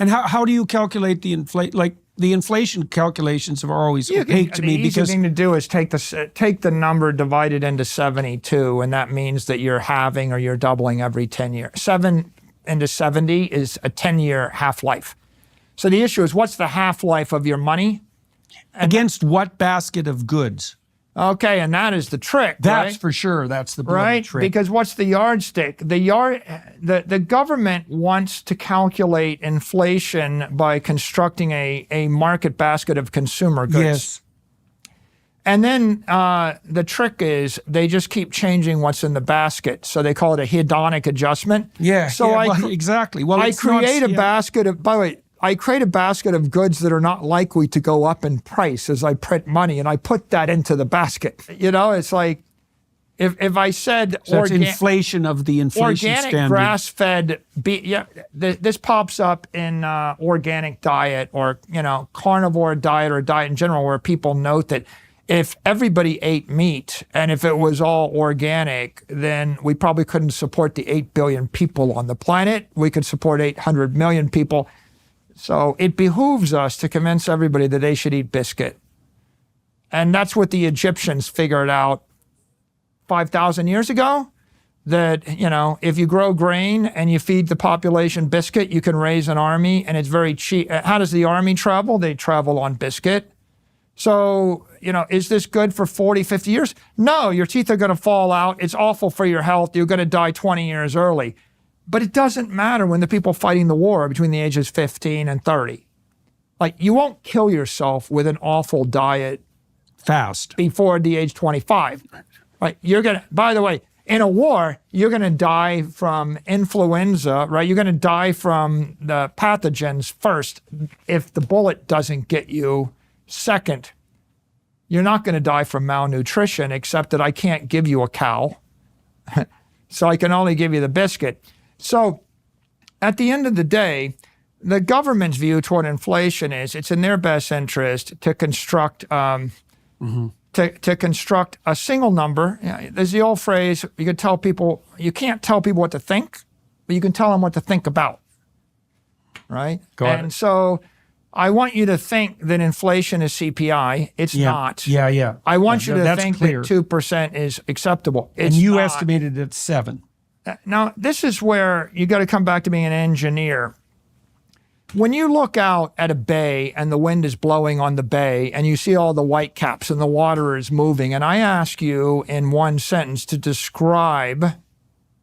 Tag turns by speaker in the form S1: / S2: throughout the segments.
S1: And how do you calculate the the inflation calculations are always opaque to me
S2: because
S1: because
S2: the easy thing to do is take the number divided into 72, and that means that you're halving or you're doubling every 10 years. 7 into 70 is a 10-year half-life. So the issue is, what's the half-life of your money?
S1: against what basket of goods?
S2: Okay, and that is the trick,
S1: That's
S2: right?
S1: for sure. That's the bloody
S2: Right?
S1: trick.
S2: Because what's the yardstick? The government wants to calculate inflation by constructing a market basket of consumer goods.
S1: Yes.
S2: And then the trick is they just keep changing what's in the basket. So they call it a hedonic adjustment.
S1: Yeah.
S2: So
S1: yeah, exactly. Well,
S2: I
S1: it's not-
S2: create a
S1: yeah.
S2: basket of, by the way, I create a basket of goods that are not likely to go up in price as I print money, and I put that into the basket. You know, it's like if I said
S1: So it's inflation of the inflation
S2: organic
S1: standard.
S2: grass-fed beef, this pops up in organic diet or, carnivore diet or diet in general, where people note that if everybody ate meat and if it was all organic, then we probably couldn't support the 8 billion people on the planet. We could support 800 million people. So it behooves us to convince everybody that they should eat biscuit. And that's what the Egyptians figured out 5,000 years ago, that, if you grow grain and you feed the population biscuit, you can raise an army, and it's very cheap. How does the army travel? They travel on biscuit. So, is this good for 40, 50 years? No, your teeth are going to fall out. It's awful for your health. You're going to die 20 years early. But it doesn't matter when the people fighting the war are between the ages 15 and 30. Like, you won't kill yourself with an awful diet
S1: Fast.
S2: before the age 25. Right? By the way, in a war, you're going to die from influenza, right? You're going to die from the pathogens first if the bullet doesn't get you. Second, you're not going to die from malnutrition, except that I can't give you a cow. So I can only give you the biscuit. So at the end of the day, the government's view toward inflation is it's in their best interest to construct to construct a single number. There's the old phrase, you can't tell people what to think, but you can tell them what to think about, right? And so I want you to think that inflation is CPI. It's not.
S1: Yeah.
S2: I want you to
S1: That's
S2: think
S1: clear.
S2: that 2% is acceptable.
S1: And
S2: It's
S1: you
S2: not.
S1: estimated at 7.
S2: Now, this is where you got to come back to being an engineer. When you look out at a bay and the wind is blowing on the bay and you see all the white caps and the water is moving, and I ask you in one sentence to describe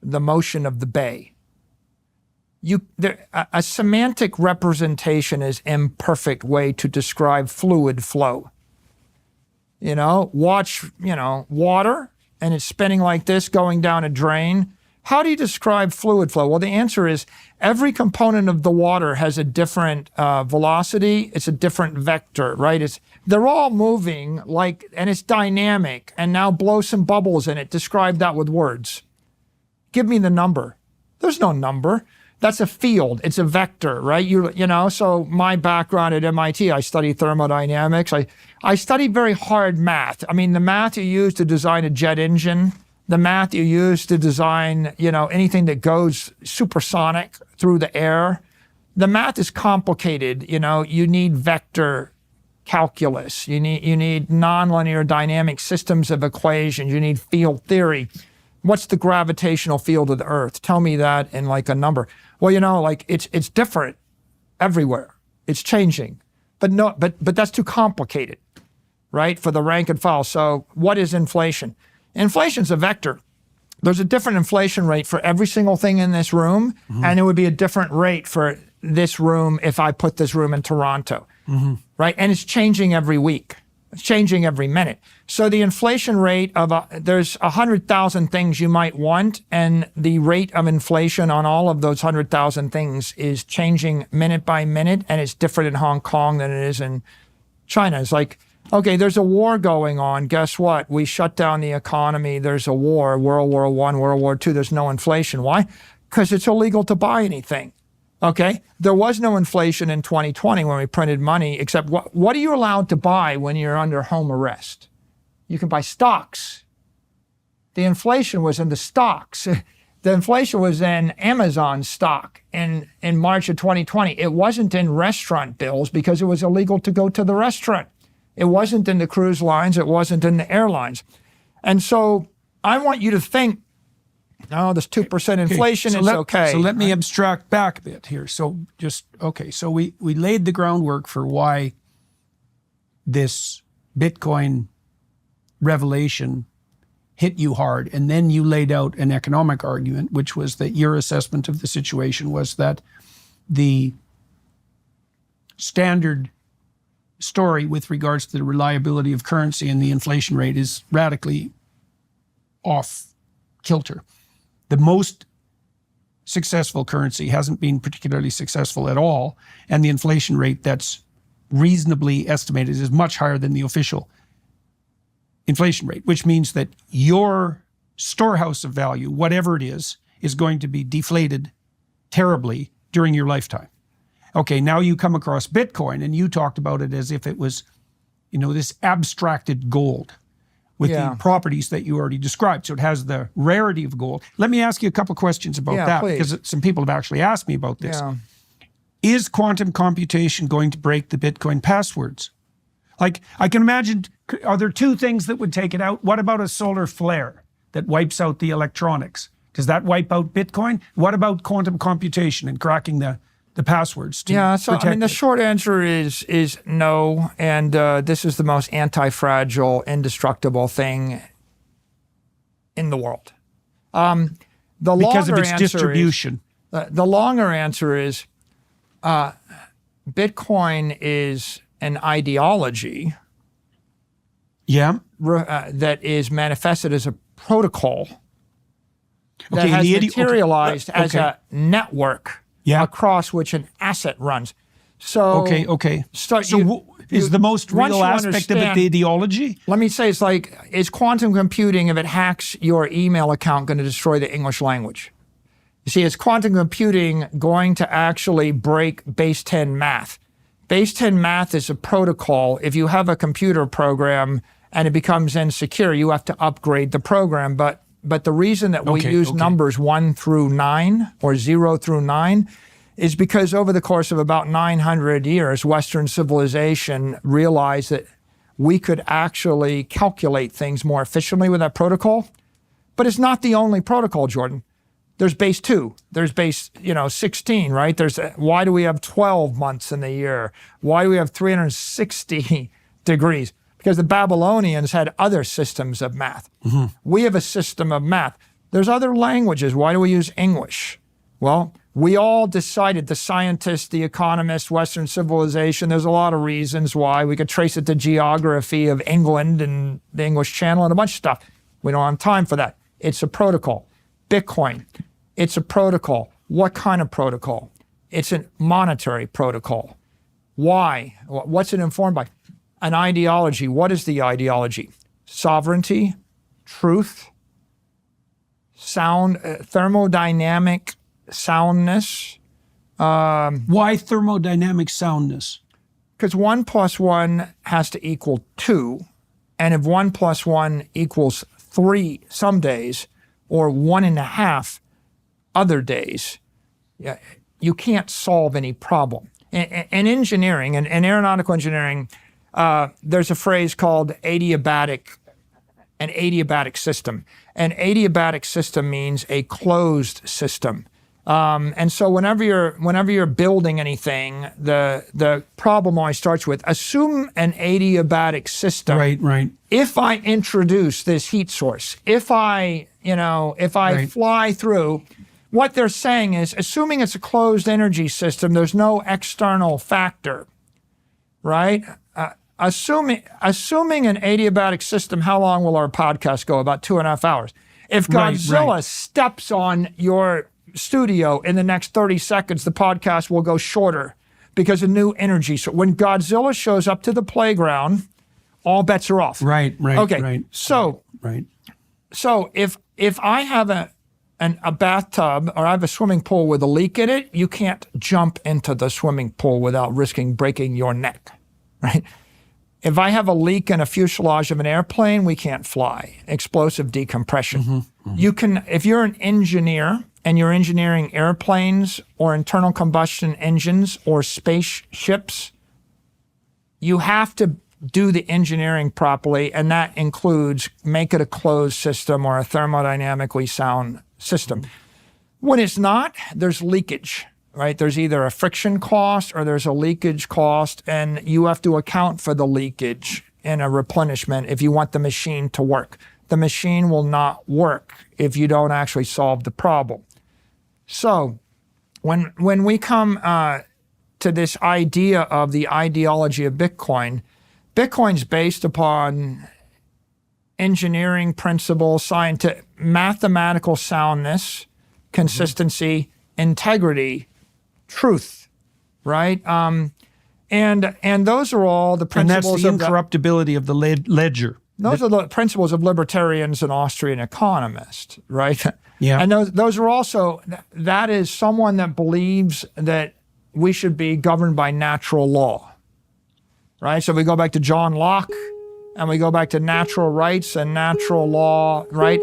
S2: the motion of the bay, a semantic representation is imperfect way to describe fluid flow. Watch, water and it's spinning like this going down a drain. How do you describe fluid flow? Well, the answer is every component of the water has a different velocity. It's a different vector, right? They're all moving and it's dynamic. And now blow some bubbles in it. Describe that with words. Give me the number. There's no number. That's a field. It's a vector, right? So my background at MIT, I studied thermodynamics. I studied very hard math. I mean, the math you use to design a jet engine, the math you use to design, anything that goes supersonic through the air, the math is complicated. You need vector calculus. You need nonlinear dynamic systems of equations. You need field theory. What's the gravitational field of the Earth? Tell me that in a number. Well, it's different everywhere. It's changing, but that's too complicated, right? For the rank and file. So what is inflation? Inflation's a vector. There's a different inflation rate for every single thing in this room, and it would be a different rate for this room if I put this room in Toronto, right? And it's changing every week. It's changing every minute. So the inflation rate there's 100,000 things you might want, and the rate of inflation on all of those 100,000 things is changing minute by minute, and it's different in Hong Kong than it is in China. It's like, okay, there's a war going on. Guess what? We shut down the economy. There's a war, World War I, World War II. There's no inflation. Why? Because it's illegal to buy anything. Okay? There was no inflation in 2020 when we printed money, except what are you allowed to buy when you're under home arrest? You can buy stocks. The inflation was in the stocks. The inflation was in Amazon stock in March of 2020. It wasn't in restaurant bills because it was illegal to go to the restaurant. It wasn't in the cruise lines. It wasn't in the airlines. And so I want you to think, oh, this 2% inflation is okay.
S1: So let me abstract back a bit here. So so we laid the groundwork for why this Bitcoin revelation hit you hard. And then you laid out an economic argument, which was that your assessment of the situation was that the standard story with regards to the reliability of currency and the inflation rate is radically off kilter. The most successful currency hasn't been particularly successful at all, and the inflation rate that's reasonably estimated is much higher than the official inflation rate, which means that your storehouse of value, whatever it is going to be deflated terribly during your lifetime. Okay, now you come across Bitcoin, and you talked about it as if it was, this abstracted gold with the properties that you already described. So it has the rarity of gold. Let me ask you a couple questions about that,
S2: please.
S1: because some people have actually asked me about this.
S2: Yeah.
S1: Is quantum computation going to break the Bitcoin passwords? Like, I can imagine, are there two things that would take it out? What about a solar flare that wipes out the electronics? Does that wipe out Bitcoin? What about quantum computation and cracking the passwords to protect
S2: the
S1: it?
S2: short answer is no, and this is the most anti-fragile, indestructible thing in the world.
S1: Because of its distribution.
S2: The longer answer is Bitcoin is an ideology that is manifested as a protocol that has materialized as a network across which an asset runs. So
S1: is the most real aspect of it the ideology?
S2: Let me say, is quantum computing, if it hacks your email account, going to destroy the English language? You see, is quantum computing going to actually break base 10 math? Base 10 math is a protocol. If you have a computer program and it becomes insecure, you have to upgrade the program. But the reason that we use numbers 1 through 9 or 0 through 9 is because over the course of about 900 years, Western civilization realized that we could actually calculate things more efficiently with that protocol. But it's not the only protocol, Jordan. There's base 2. There's base, 16, right? Why do we have 12 months in the year? Why do we have 360 degrees? Because the Babylonians had other systems of math. Mm-hmm. We have a system of math. There's other languages. Why do we use English? Well, we all decided, the scientists, the economists, Western civilization, there's a lot of reasons why. We could trace it to geography of England and the English Channel and a bunch of stuff. We don't have time for that. It's a protocol. Bitcoin, it's a protocol. What kind of protocol? It's a monetary protocol. Why? What's it informed by? An ideology. What is the ideology? Sovereignty, truth, sound, thermodynamic soundness.
S1: Why thermodynamic soundness?
S2: Because 1 + 1 has to equal 2. And if 1 + 1 equals 3 some days, or 1.5 other days, you can't solve any problem. In engineering, in aeronautical engineering, there's a phrase called an adiabatic system. An adiabatic system means a closed system. And so whenever you're building anything, the problem always starts with assume an adiabatic system.
S1: Right.
S2: If I introduce this heat source, if I fly through, what they're saying is, assuming it's a closed energy system, there's no external factor, right? Assuming an adiabatic system, how long will our podcast go? About 2.5 hours. If Godzilla steps on your studio in the next 30 seconds, the podcast will go shorter because of new energy. So when Godzilla shows up to the playground, all bets are off.
S1: Right.
S2: Okay.
S1: Right.
S2: So if I have a bathtub or I have a swimming pool with a leak in it, you can't jump into the swimming pool without risking breaking your neck, right? If I have a leak in a fuselage of an airplane, we can't fly. Explosive decompression. You can, if you're an engineer and you're engineering airplanes or internal combustion engines or spaceships, you have to do the engineering properly, and that includes make it a closed system or a thermodynamically sound system. When it's not, there's leakage, right? There's either a friction cost or there's a leakage cost, and you have to account for the leakage in a replenishment if you want the machine to work. The machine will not work if you don't actually solve the problem. So when we come to this idea of the ideology of Bitcoin, Bitcoin's based upon engineering principles, scientific, mathematical soundness, consistency, integrity, truth, right? And those are all the principles.
S1: And that's the incorruptibility of the ledger.
S2: Those are the principles of libertarians and Austrian economists, right?
S1: Yeah.
S2: And those are also, that is someone that believes that we should be governed by natural law, right? So we go back to John Locke and we go back to natural rights and natural law, right?